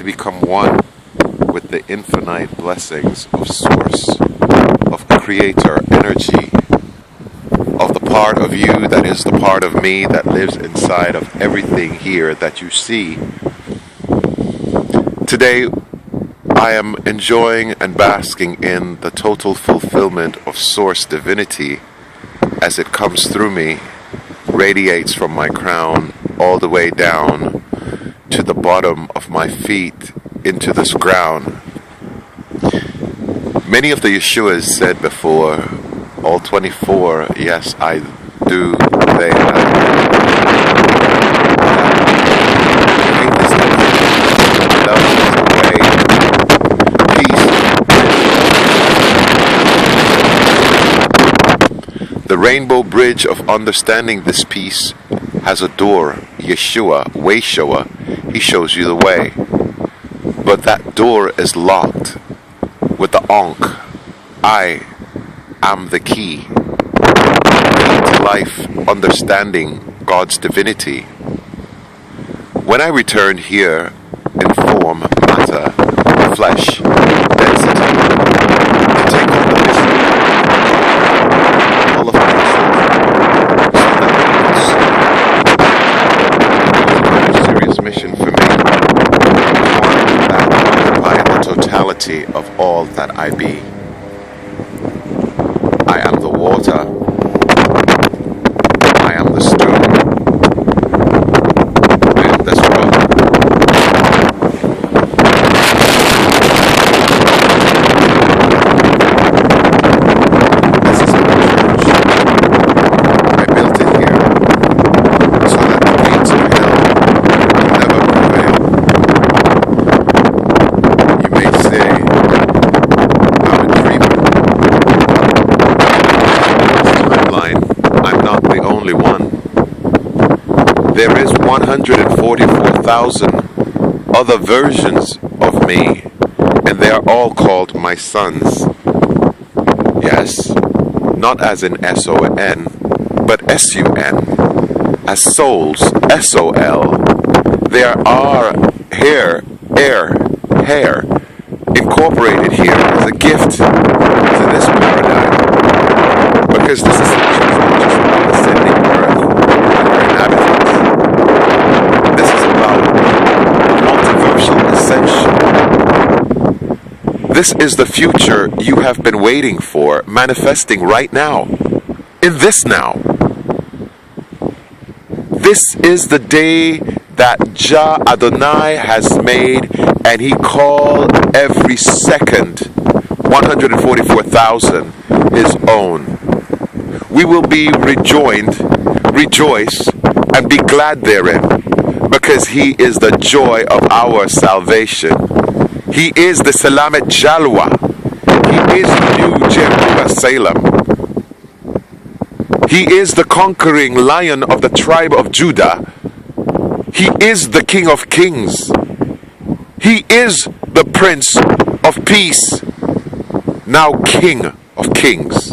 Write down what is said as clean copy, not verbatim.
to become one with the infinite blessings of Source, of Creator energy, of the part of you that is the part of me that lives inside of everything here that you see. Today, I am enjoying and basking in the total fulfillment of Source divinity as it comes through me, radiates from my crown all the way down to the bottom of my feet into this ground. Many of the Yeshuas said before, all 24, yes, I do, they have. The rainbow bridge of understanding this peace has a door, Yeshua, way shower. He shows you the way. But that door is locked with the Ankh. I am the key to life, understanding God's divinity. When I returned here in form, matter, flesh, density, to take on the mission, all of my serious mission for me, one that occupy the totality of all that I be. I am the water. I am the stone. I am this rock. This is a church. I built it here so that the gates of hell will never prevail. You may say, I'm a dreamer. I'm not the only one. There is 144,000 other versions of me, and they are all called my sons. Yes, not as in S-O-N, but S-U-N, as souls, S-O-L. There are hair, incorporated here as a gift to this paradigm. Because this is just about ascending earth and her inhabitants. This is about multiversal ascension. This is the future you have been waiting for, manifesting right now, in this now. This is the day that Jah Adonai has made, and He called every second 144,000 His own. We will be rejoice, and be glad therein, because He is the joy of our salvation. He is the Selamet Jalwa. He is the new Jerusalem. He is the conquering lion of the tribe of Judah. He is the King of Kings. He is the Prince of Peace, now King of Kings.